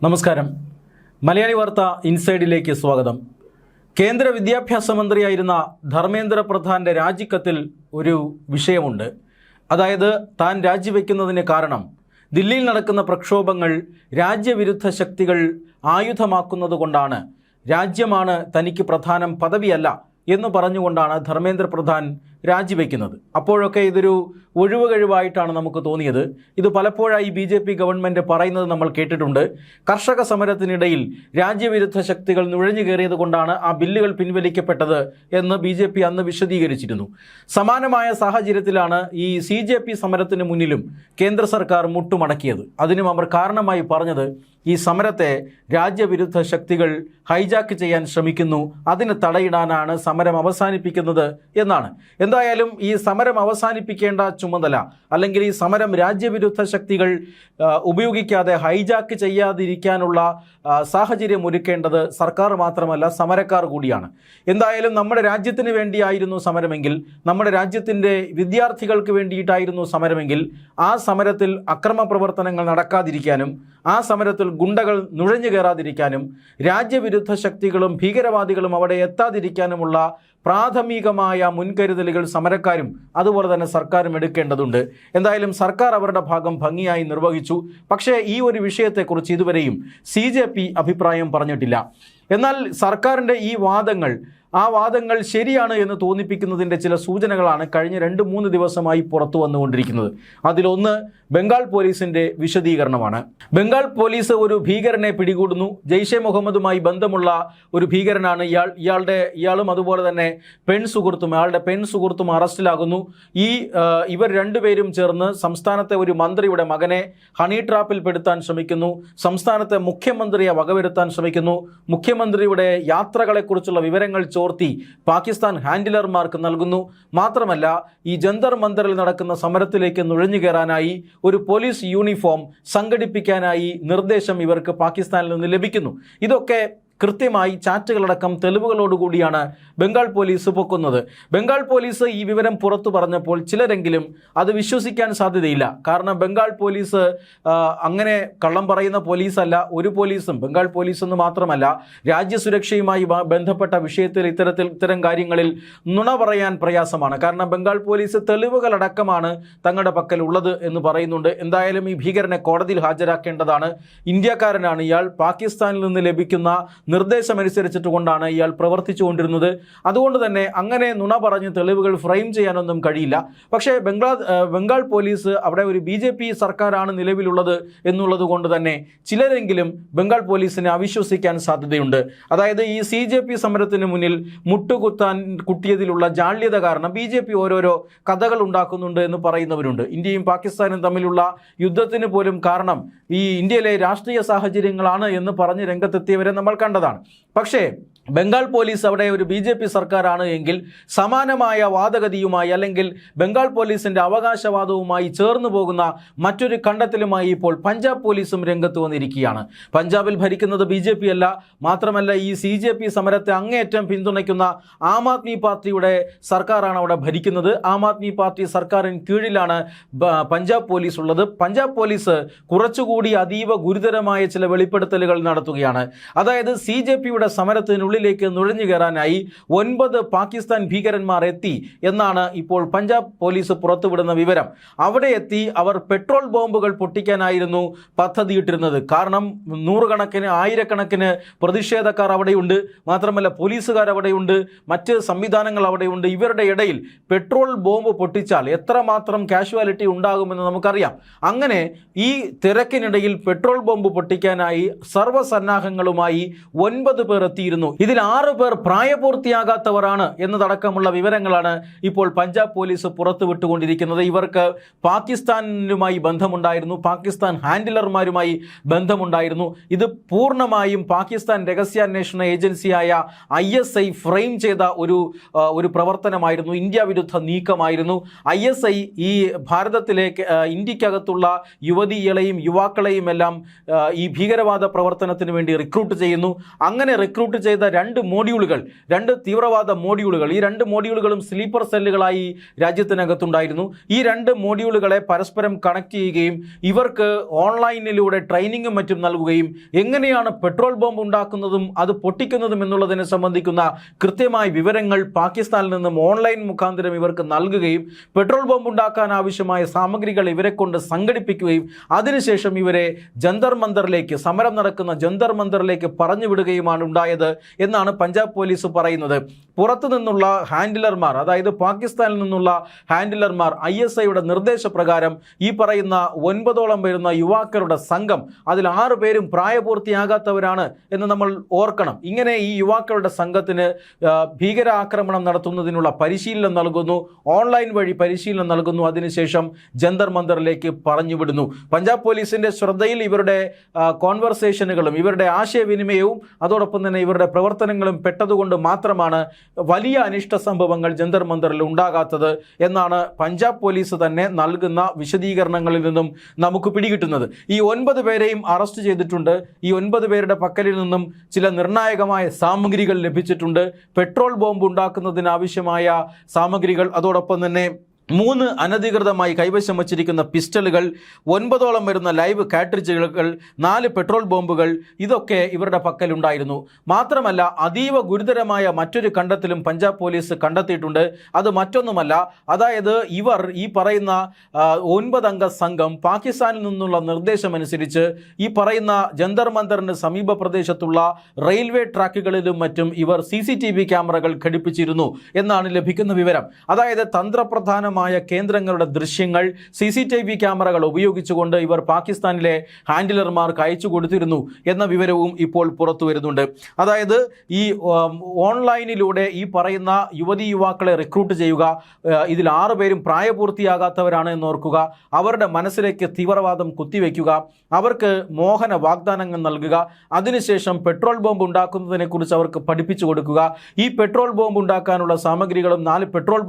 നമസ്കാരം. മലയാളി വാർത്ത ഇൻസൈഡിലേക്ക് സ്വാഗതം. കേന്ദ്ര വിദ്യാഭ്യാസ മന്ത്രിയായിരുന്ന ധർമ്മേന്ദ്ര പ്രധാൻ്റെ രാജിക്കത്തിൽ ഒരു വിഷയമുണ്ട്. അതായത് താൻ രാജിവെക്കുന്നതിന് കാരണം ദില്ലിയിൽ നടക്കുന്ന പ്രക്ഷോഭങ്ങൾ രാജ്യവിരുദ്ധ ശക്തികൾ ആയുധമാക്കുന്നത് കൊണ്ടാണ്, രാജ്യമാണ് തനിക്ക് പ്രധാനം, പദവിയല്ല എന്ന് പറഞ്ഞുകൊണ്ടാണ് ധർമ്മേന്ദ്ര പ്രധാൻ രാജിവെക്കുന്നത്. അപ്പോഴൊക്കെ ഇതൊരു ഒഴിവുകഴിവായിട്ടാണ് നമുക്ക് തോന്നിയത്. ഇത് പലപ്പോഴായി BJP ഗവൺമെൻറ് പറയുന്നത് നമ്മൾ കേട്ടിട്ടുണ്ട്. കർഷക സമരത്തിനിടയിൽ രാജ്യവിരുദ്ധ ശക്തികൾ നുഴഞ്ഞു കയറിയത് കൊണ്ടാണ് ആ ബില്ലുകൾ പിൻവലിക്കപ്പെട്ടത് എന്ന് BJP അന്ന് വിശദീകരിച്ചിരുന്നു. സമാനമായ സാഹചര്യത്തിലാണ് ഈ CJP സമരത്തിന് മുന്നിലും കേന്ദ്ര സർക്കാർ മുട്ടുമടക്കിയത്. അതിനും അവർ കാരണമായി പറഞ്ഞത് ഈ സമരത്തെ രാജ്യവിരുദ്ധ ശക്തികൾ ഹൈജാക്ക് ചെയ്യാൻ ശ്രമിക്കുന്നു, അതിന് തടയിടാനാണ് സമരം അവസാനിപ്പിക്കുന്നത് എന്നാണ്. എന്തായാലും ഈ സമരം അവസാനിപ്പിക്കേണ്ട ചുമതല, അല്ലെങ്കിൽ ഈ സമരം രാജ്യവിരുദ്ധ ശക്തികൾ ഉപയോഗിക്കാതെ ഹൈജാക്ക് ചെയ്യാതിരിക്കാനുള്ള സാഹചര്യം ഒരുക്കേണ്ടത് സർക്കാർ മാത്രമല്ല, സമരക്കാർ കൂടിയാണ്. എന്തായാലും നമ്മുടെ രാജ്യത്തിന് വേണ്ടിയായിരുന്നു സമരമെങ്കിൽ, നമ്മുടെ രാജ്യത്തിൻ്റെ വിദ്യാർത്ഥികൾക്ക് വേണ്ടിയിട്ടായിരുന്നു സമരമെങ്കിൽ, ആ സമരത്തിൽ അക്രമ പ്രവർത്തനങ്ങൾ നടക്കാതിരിക്കാനും ആ സമരത്തിൽ ഗുണ്ടകൾ നുഴഞ്ഞു കയറാതിരിക്കാനും രാജ്യവിരുദ്ധ ശക്തികളും ഭീകരവാദികളും അവിടെ എത്താതിരിക്കാനുമുള്ള പ്രാഥമികമായ മുൻകരുതലുകൾ സമരക്കാരും അതുപോലെ തന്നെ സർക്കാരും എടുക്കേണ്ടതുണ്ട്. എന്തായാലും സർക്കാർ അവരുടെ ഭാഗം ഭംഗിയായി നിർവഹിച്ചു. പക്ഷേ ഈ ഒരു വിഷയത്തെക്കുറിച്ച് ഇതുവരെയും CJP അഭിപ്രായം പറഞ്ഞിട്ടില്ല. എന്നാൽ സർക്കാരിൻ്റെ ഈ വാദങ്ങൾ ശരിയാണ് എന്ന് തോന്നിപ്പിക്കുന്നതിൻ്റെ ചില സൂചനകളാണ് കഴിഞ്ഞ 2-3 ദിവസമായി പുറത്തു വന്നുകൊണ്ടിരിക്കുന്നത്. അതിലൊന്ന് ബംഗാൾ പോലീസിൻ്റെ വിശദീകരണമാണ്. ബംഗാൾ പോലീസ് ഒരു ഭീകരനെ പിടികൂടുന്നു. ജെയ്ഷെ മുഹമ്മദുമായി ബന്ധമുള്ള ഒരു ഭീകരനാണ് ഇയാളും അതുപോലെ തന്നെ അയാളുടെ പെൺ സുഹൃത്തും അറസ്റ്റിലാകുന്നു. ഇവർ രണ്ടുപേരും ചേർന്ന് സംസ്ഥാനത്തെ ഒരു മന്ത്രിയുടെ മകനെ ഹണി ട്രാപ്പിൽ പെടുത്താൻ ശ്രമിക്കുന്നു. സംസ്ഥാനത്തെ മുഖ്യമന്ത്രിയെ വകവരുത്താൻ ശ്രമിക്കുന്നു. മുഖ്യമന്ത്രിയുടെ യാത്രകളെക്കുറിച്ചുള്ള വിവരങ്ങൾ ചോർത്തി പാകിസ്ഥാൻ ഹാൻഡിലർമാർക്ക് നൽകുന്നു. മാത്രമല്ല, ഈ ജന്തർ മന്ദറിൽ നടക്കുന്ന സമരത്തിലേക്ക് നുഴഞ്ഞു കയറാനായി ഒരു പോലീസ് യൂണിഫോം സംഘടിപ്പിക്കാനായി നിർദ്ദേശം ഇവർക്ക് പാകിസ്ഥാനിൽ നിന്ന് ലഭിക്കുന്നു. ഇതൊക്കെ കൃത്യമായി ചാറ്റുകളടക്കം തെളിവുകളോടുകൂടിയാണ് ബംഗാൾ പോലീസ് പൊക്കുന്നത്. ബംഗാൾ പോലീസ് ഈ വിവരം പുറത്തു പറഞ്ഞപ്പോൾ ചിലരെങ്കിലും അത് വിശ്വസിക്കാൻ സാധ്യതയില്ല. കാരണം ബംഗാൾ പോലീസ് അങ്ങനെ കള്ളം പറയുന്ന പോലീസല്ല. ഒരു പോലീസും, ബംഗാൾ പോലീസ് എന്ന് മാത്രമല്ല, രാജ്യസുരക്ഷയുമായി ബന്ധപ്പെട്ട വിഷയത്തിൽ ഇത്തരം കാര്യങ്ങളിൽ നുണ പറയാൻ പ്രയാസമാണ്. കാരണം ബംഗാൾ പോലീസ് തെളിവുകളടക്കമാണ് തങ്ങളുടെ പക്കൽ ഉള്ളത് എന്ന് പറയുന്നുണ്ട്. എന്തായാലും ഈ ഭീകരനെ കോടതിയിൽ ഹാജരാക്കേണ്ടതാണ്. ഇന്ത്യക്കാരനാണ് ഇയാൾ. പാകിസ്ഥാനിൽ നിന്ന് ലഭിക്കുന്ന നിർദ്ദേശമനുസരിച്ചിട്ടുകൊണ്ടാണ് ഇയാൾ പ്രവർത്തിച്ചുകൊണ്ടിരുന്നത്. അതുകൊണ്ട് തന്നെ അങ്ങനെ നുണ പറഞ്ഞ് തെളിവുകൾ ഫ്രെയിം ചെയ്യാനൊന്നും കഴിയില്ല. പക്ഷേ ബംഗാൾ പോലീസ് അവിടെ ഒരു BJP സർക്കാരാണ് നിലവിലുള്ളത് എന്നുള്ളത് കൊണ്ട് തന്നെ ചിലരെങ്കിലും ബംഗാൾ പോലീസിനെ അവിശ്വസിക്കാൻ സാധ്യതയുണ്ട്. അതായത് ഈ CJP സമരത്തിന് മുന്നിൽ കുട്ടിയതിലുള്ള ജാള്യത കാരണം BJP ഓരോരോ കഥകൾ ഉണ്ടാക്കുന്നുണ്ട് എന്ന് പറയുന്നവരുണ്ട്. ഇന്ത്യയും പാകിസ്ഥാനും തമ്മിലുള്ള യുദ്ധത്തിന് പോലും കാരണം ഈ ഇന്ത്യയിലെ രാഷ്ട്രീയ സാഹചര്യങ്ങളാണ് എന്ന് പറഞ്ഞ് രംഗത്തെത്തിയവരെ നമ്മൾ കണ്ടതാണ്. പക്ഷേ ബംഗാൾ പോലീസ് അവിടെ ഒരു BJP സർക്കാരാണ് എങ്കിൽ സമാനമായ വാദഗതിയുമായി, അല്ലെങ്കിൽ ബംഗാൾ പോലീസിൻ്റെ അവകാശവാദവുമായി ചേർന്ന് പോകുന്ന മറ്റൊരു കണ്ടെത്തലുമായി ഇപ്പോൾ പഞ്ചാബ് പോലീസും രംഗത്ത് വന്നിരിക്കുകയാണ്. പഞ്ചാബിൽ ഭരിക്കുന്നത് BJP അല്ല. മാത്രമല്ല, ഈ CJP സമരത്തെ അങ്ങേയറ്റം പിന്തുണയ്ക്കുന്ന ആം ആദ്മി പാർട്ടിയുടെ സർക്കാരാണ് അവിടെ ഭരിക്കുന്നത്. ആം ആദ്മി പാർട്ടി സർക്കാരിന് കീഴിലാണ് പഞ്ചാബ് പോലീസ് ഉള്ളത്. പഞ്ചാബ് പോലീസ് കുറച്ചുകൂടി അതീവ ഗുരുതരമായ ചില വെളിപ്പെടുത്തലുകൾ നടത്തുകയാണ്. അതായത് CJPയുടെ സമരത്തിനുള്ളിലേക്ക് നുഴഞ്ഞു കയറാനായി 9 പാകിസ്ഥാൻ ഭീകരന്മാർ എത്തി എന്നാണ് ഇപ്പോൾ പഞ്ചാബ് പോലീസ് പുറത്തുവിടുന്ന വിവരം. അവിടെ എത്തി അവർ പെട്രോൾ ബോംബുകൾ പൊട്ടിക്കാനായിരുന്നു പദ്ധതിയിട്ടിരുന്നത്. കാരണം നൂറുകണക്കിന്, ആയിരക്കണക്കിന് പ്രതിഷേധക്കാർ അവിടെയുണ്ട്. മാത്രമല്ല, പോലീസുകാർ അവിടെയുണ്ട്, മറ്റ് സംവിധാനങ്ങൾ അവിടെയുണ്ട്. ഇവരുടെ ഇടയിൽ പെട്രോൾ ബോംബ് പൊട്ടിച്ചാൽ എത്രമാത്രം കാഷ്വാലിറ്റി ഉണ്ടാകുമെന്ന് നമുക്കറിയാം. അങ്ങനെ ഈ തിരക്കിനിടയിൽ പെട്രോൾ ബോംബ് പൊട്ടിക്കാനായി സർവ്വസന്നാഹങ്ങളുമായി 9 പേർ എത്തിയിരുന്നു. ഇതിൽ 6 പേർ പ്രായപൂർത്തിയാകാത്തവരാണ് എന്നതടക്കമുള്ള വിവരങ്ങളാണ് ഇപ്പോൾ പഞ്ചാബ് പോലീസ് പുറത്തുവിട്ടുകൊണ്ടിരിക്കുന്നത്. ഇവർക്ക് പാകിസ്ഥാനുമായി ബന്ധമുണ്ടായിരുന്നു, പാകിസ്ഥാൻ ഹാൻഡിലർമാരുമായി ബന്ധമുണ്ടായിരുന്നു. ഇത് പൂർണ്ണമായും പാകിസ്ഥാൻ രഹസ്യാന്വേഷണ ഏജൻസിയായ ISI ഫ്രെയിം ചെയ്ത ഒരു പ്രവർത്തനമായിരുന്നു, ഇന്ത്യ വിരുദ്ധ നീക്കമായിരുന്നു. ISI ഈ ഭാരതത്തിലേക്ക്, ഇന്ത്യക്കകത്തുള്ള യുവതികളെയും യുവാക്കളെയും എല്ലാം ഈ ഭീകരവാദ പ്രവർത്തനത്തിന് വേണ്ടി റിക്രൂട്ട് ചെയ്യുന്നു. അങ്ങനെ റിക്രൂട്ട് ചെയ്ത 2 മോഡ്യൂളുകൾ, 2 തീവ്രവാദ മോഡ്യൂളുകൾ, ഈ 2 മോഡ്യൂളുകളും സ്ലീപ്പർ സെല്ലുകളായി രാജ്യത്തിനകത്തുണ്ടായിരുന്നു. ഈ 2 മോഡ്യൂളുകളെ പരസ്പരം കണക്ട് ചെയ്യുകയും ഇവർക്ക് ഓൺലൈനിലൂടെ ട്രെയിനിങ്ങും മറ്റും നൽകുകയും എങ്ങനെയാണ് പെട്രോൾ ബോംബ് ഉണ്ടാക്കുന്നതും അത് പൊട്ടിക്കുന്നതും എന്നുള്ളതിനെ സംബന്ധിക്കുന്ന കൃത്യമായ വിവരങ്ങൾ പാകിസ്ഥാനിൽ നിന്നും ഓൺലൈൻ മുഖാന്തരം ഇവർക്ക് നൽകുകയും പെട്രോൾ ബോംബ് ഉണ്ടാക്കാൻ ആവശ്യമായ സാമഗ്രികൾ ഇവരെ കൊണ്ട് സംഘടിപ്പിക്കുകയും അതിനുശേഷം ഇവരെ ജന്തർ മന്ദറിലേക്ക്, സമരം നടക്കുന്ന ജന്തർ മന്ദറിലേക്ക് പറഞ്ഞു വിടുകയുമാണ് ഉണ്ടായത് എന്നാണ് പഞ്ചാബ് പോലീസ് പറയുന്നത്. പുറത്തു നിന്നുള്ള ഹാൻഡിലർമാർ, അതായത് പാകിസ്ഥാനിൽ നിന്നുള്ള ഹാൻഡിലർമാർ ISIയുടെ നിർദ്ദേശപ്രകാരം ഈ പറയുന്ന 9ഓളം വരുന്ന യുവാക്കളുടെ സംഘം, അതിൽ 6 പേരും പ്രായപൂർത്തിയാകാത്തവരാണ് എന്ന് നമ്മൾ ഓർക്കണം. ഇങ്ങനെ ഈ യുവാക്കളുടെ സംഘത്തിന് ഭീകരാക്രമണം നടത്തുന്നതിനുള്ള പരിശീലനം നൽകുന്നു, ഓൺലൈൻ വഴി പരിശീലനം നൽകുന്നു, അതിനുശേഷം ജന്തർ മന്ദറിലേക്ക് പറഞ്ഞു വിടുന്നു. പഞ്ചാബ് പോലീസിന്റെ ശ്രദ്ധയിൽ ഇവരുടെ കോൺവെർസേഷനുകളും ഇവരുടെ ആശയവിനിമയവും അതോടൊപ്പം തന്നെ ഇവരുടെ പ്രവർത്തനങ്ങളും പെട്ടതുകൊണ്ട് മാത്രമാണ് വലിയ അനിഷ്ട സംഭവങ്ങൾ ജന്തർ മന്ദറിൽ ഉണ്ടാകാത്തത് എന്നാണ് പഞ്ചാബ് പോലീസ് തന്നെ നൽകുന്ന വിശദീകരണങ്ങളിൽ നിന്നും നമുക്ക് പിടികിട്ടുന്നത്. ഈ 9 പേരെയും അറസ്റ്റ് ചെയ്തിട്ടുണ്ട്. ഈ 9 പേരുടെ പക്കലിൽ നിന്നും ചില നിർണായകമായ സാമഗ്രികൾ ലഭിച്ചിട്ടുണ്ട്. പെട്രോൾ ബോംബ് ഉണ്ടാക്കുന്നതിനാവശ്യമായ സാമഗ്രികൾ, അതോടൊപ്പം തന്നെ 3 അനധികൃതമായി കൈവശം വച്ചിരിക്കുന്ന പിസ്റ്റളുകൾ, 9ഓളം വരുന്ന ലൈവ് കാട്രിഡ്ജുകൾ, 4 പെട്രോൾ ബോംബുകൾ, ഇതൊക്കെ ഇവരുടെ പക്കലുണ്ടായിരുന്നു. മാത്രമല്ല അതീവ ഗുരുതരമായ മറ്റൊരു കണ്ടെത്തലും പഞ്ചാബ് പോലീസ് കണ്ടെത്തിയിട്ടുണ്ട്. അത് മറ്റൊന്നുമല്ല, അതായത് ഇവർ ഈ പറയുന്ന 9 അംഗ സംഘം പാകിസ്ഥാനിൽ നിന്നുള്ള നിർദ്ദേശമനുസരിച്ച് ഈ പറയുന്ന ജന്തർ മന്ദറിന് സമീപ പ്രദേശത്തുള്ള റെയിൽവേ ട്രാക്കുകളിലും മറ്റും ഇവർ CCTV ക്യാമറകൾ ഘടിപ്പിച്ചിരുന്നു എന്നാണ് ലഭിക്കുന്ന വിവരം. അതായത് തന്ത്രപ്രധാന കേന്ദ്രങ്ങളുടെ ദൃശ്യങ്ങൾ CCTV ക്യാമറകൾ ഉപയോഗിച്ചുകൊണ്ട് ഇവർ പാകിസ്ഥാനിലെ ഹാൻഡിലർമാർക്ക് അയച്ചു കൊടുത്തിരുന്നു എന്ന വിവരവും ഇപ്പോൾ പുറത്തു വരുന്നുണ്ട്. അതായത് ഈ ഓൺലൈനിലൂടെ ഈ പറയുന്ന യുവതി യുവാക്കളെ റിക്രൂട്ട് ചെയ്യുക, ഇതിൽ 6 പേരും പ്രായപൂർത്തിയാകാത്തവരാണ് എന്നോർക്കുക, അവരുടെ മനസ്സിലേക്ക് തീവ്രവാദം കുത്തിവെക്കുക, അവർക്ക് മോഹന വാഗ്ദാനങ്ങൾ നൽകുക, അതിനുശേഷം പെട്രോൾ ബോംബ് ഉണ്ടാക്കുന്നതിനെ കുറിച്ച് അവർക്ക് പഠിപ്പിച്ചു കൊടുക്കുക. ഈ പെട്രോൾ ബോംബ് ഉണ്ടാക്കാനുള്ള സാമഗ്രികളും 4 പെട്രോൾ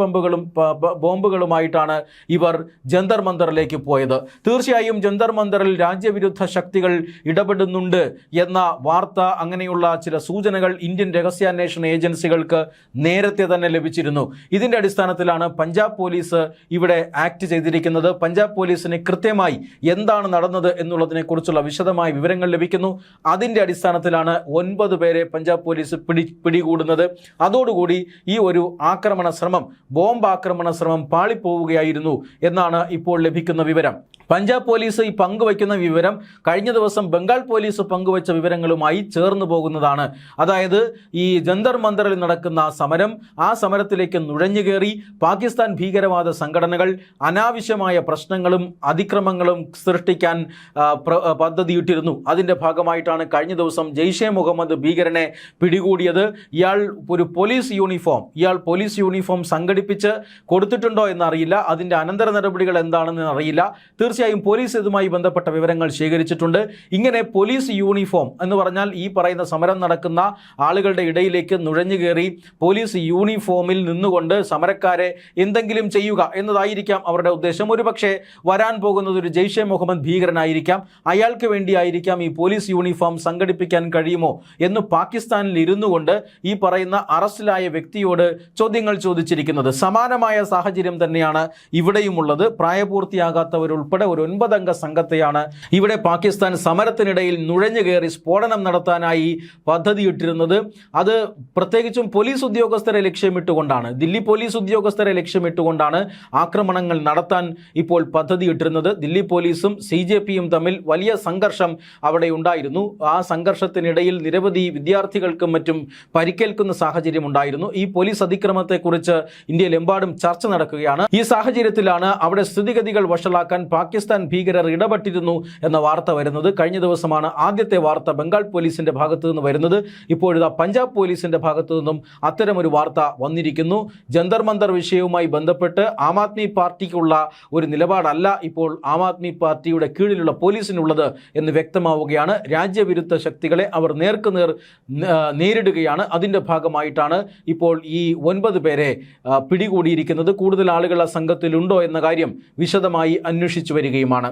ബോംബുകളുമായിട്ടാണ് ഇവർ ജന്തർ മന്ദറിലേക്ക് പോയത്. തീർച്ചയായും ജന്തർ മന്ദറിൽ രാജ്യവിരുദ്ധ ശക്തികൾ ഇടപെടുന്നുണ്ട് എന്ന വാർത്ത, അങ്ങനെയുള്ള ചില സൂചനകൾ ഇന്ത്യൻ രഹസ്യാന്വേഷണ ഏജൻസികൾക്ക് നേരത്തെ തന്നെ ലഭിച്ചിരുന്നു. ഇതിൻ്റെ അടിസ്ഥാനത്തിലാണ് പഞ്ചാബ് പോലീസ് ഇവിടെ ആക്ട് ചെയ്തിരിക്കുന്നത്. പഞ്ചാബ് പോലീസിന് കൃത്യമായി എന്താണ് നടന്നത് എന്നുള്ളതിനെക്കുറിച്ചുള്ള വിശദമായ വിവരങ്ങൾ ലഭിക്കുന്നു. അതിൻ്റെ അടിസ്ഥാനത്തിലാണ് 9 പേരെ പഞ്ചാബ് പോലീസ് പിടികൂടുന്നത്. അതോടുകൂടി ഈ ഒരു ആക്രമണ ശ്രമം, ബോംബ് ആക്രമണ ശ്രമം പാളിപ്പോവുകയായിരുന്നു എന്നാണ് ഇപ്പോൾ ലഭിക്കുന്ന വിവരം. പഞ്ചാബ് പോലീസ് ഈ പങ്കുവയ്ക്കുന്ന വിവരം കഴിഞ്ഞ ദിവസം ബംഗാൾ പോലീസ് പങ്കുവച്ച വിവരങ്ങളുമായി ചേർന്ന് പോകുന്നതാണ്. അതായത് ഈ ജന്തർ മന്ദറിൽ നടക്കുന്ന സമരം, ആ സമരത്തിലേക്ക് നുഴഞ്ഞുകയറി പാകിസ്ഥാൻ ഭീകരവാദ സംഘടനകൾ അനാവശ്യമായ പ്രശ്നങ്ങളും അതിക്രമങ്ങളും സൃഷ്ടിക്കാൻ പദ്ധതിയിട്ടിരുന്നു. അതിൻ്റെ ഭാഗമായിട്ടാണ് കഴിഞ്ഞ ദിവസം ജെയ്ഷെ മുഹമ്മദ് ഭീകരനെ പിടികൂടിയത്. ഇയാൾ പോലീസ് യൂണിഫോം സംഘടിപ്പിച്ച് കൊടുത്തിട്ടുണ്ടോ എന്നറിയില്ല. അതിൻ്റെ അനന്തര നടപടികൾ എന്താണെന്ന് അറിയില്ല. തീർച്ചയായും പോലീസ് ഇതുമായി ബന്ധപ്പെട്ട വിവരങ്ങൾ ശേഖരിച്ചിട്ടുണ്ട്. ഇങ്ങനെ പോലീസ് യൂണിഫോം എന്ന് പറഞ്ഞാൽ ഈ പറയുന്ന സമരം നടക്കുന്ന ആളുകളുടെ ഇടയിലേക്ക് നുഴഞ്ഞു കയറി പോലീസ് യൂണിഫോമിൽ നിന്നുകൊണ്ട് സമരക്കാരെ എന്തെങ്കിലും ചെയ്യുക എന്നതായിരിക്കാം അവരുടെ ഉദ്ദേശം. ഒരുപക്ഷെ വരാൻ പോകുന്നത് ഒരു ജെയ്ഷെ മുഹമ്മദ് ഭീകരനായിരിക്കാം. അയാൾക്ക് വേണ്ടിയായിരിക്കാം ഈ പോലീസ് യൂണിഫോം സംഘടിപ്പിക്കാൻ കഴിയുമോ എന്ന് പാകിസ്ഥാനിൽ ഇരുന്നു കൊണ്ട് ഈ പറയുന്ന അറസ്റ്റിലായ വ്യക്തിയോട് ചോദ്യങ്ങൾ ചോദിച്ചിരിക്കുന്നത്. സമാനമായ സാഹചര്യം തന്നെയാണ് ഇവിടെയുമുള്ളത്. പ്രായപൂർത്തിയാകാത്തവരുൾപ്പെടെ ഒരു 9 അംഗ സംഘത്തെയാണ് ഇവിടെ പാകിസ്ഥാൻ സമരത്തിനിടയിൽ നുഴഞ്ഞു കയറി സ്ഫോടനം നടത്താനായി പദ്ധതിയിട്ടിരുന്നത്. അത് പ്രത്യേകിച്ചും പോലീസ് ഉദ്യോഗസ്ഥരെ ലക്ഷ്യമിട്ടുകൊണ്ടാണ്, ദില്ലി പോലീസ് ഉദ്യോഗസ്ഥരെ ലക്ഷ്യമിട്ടുകൊണ്ടാണ് ആക്രമണങ്ങൾ നടത്താൻ ഇപ്പോൾ പദ്ധതിയിട്ടിരുന്നത്. ദില്ലി പോലീസും CJPയും തമ്മിൽ വലിയ സംഘർഷം അവിടെ ഉണ്ടായിരുന്നു. ആ സംഘർഷത്തിനിടയിൽ നിരവധി വിദ്യാർത്ഥികൾക്കും മറ്റും പരിക്കേൽക്കുന്ന സാഹചര്യം ഉണ്ടായിരുന്നു. ഈ പോലീസ് അതിക്രമത്തെക്കുറിച്ച് ഇന്ത്യയിലെമ്പാടും ചർച്ച നടക്കുകയാണ്. ഈ സാഹചര്യത്തിലാണ് അവിടെ സ്ഥിതിഗതികൾ വഷളാക്കാൻ പാകിസ്ഥാൻ ഭീകരർ ഇടപെട്ടിരുന്നു എന്ന വാർത്ത വരുന്നത്. കഴിഞ്ഞ ദിവസമാണ് ആദ്യത്തെ വാർത്ത ബംഗാൾ പോലീസിന്റെ ഭാഗത്തു നിന്ന് വരുന്നത്. ഇപ്പോഴിതാ പഞ്ചാബ് പോലീസിന്റെ ഭാഗത്തു നിന്നും അത്തരമൊരു വാർത്ത വന്നിരിക്കുന്നു. ജന്തർ മന്ദർ വിഷയവുമായി ബന്ധപ്പെട്ട് ആം ആദ്മി പാർട്ടിക്കുള്ള ഒരു നിലപാടല്ല ഇപ്പോൾ ആം ആദ്മി പാർട്ടിയുടെ കീഴിലുള്ള പോലീസിനുള്ളത് എന്ന് വ്യക്തമാവുകയാണ്. രാജ്യവിരുദ്ധ ശക്തികളെ അവർ നേർക്കുനേർ നേരിടുകയാണ്. അതിൻ്റെ ഭാഗമായിട്ടാണ് ഇപ്പോൾ ഈ 9 പേരെ പിടികൂടിയിരിക്കുന്നത്. കൂടുതൽ ആളുകൾ ആ സംഘത്തിലുണ്ടോ എന്ന കാര്യം വിശദമായി അന്വേഷിച്ചു വരികയുമാണ്.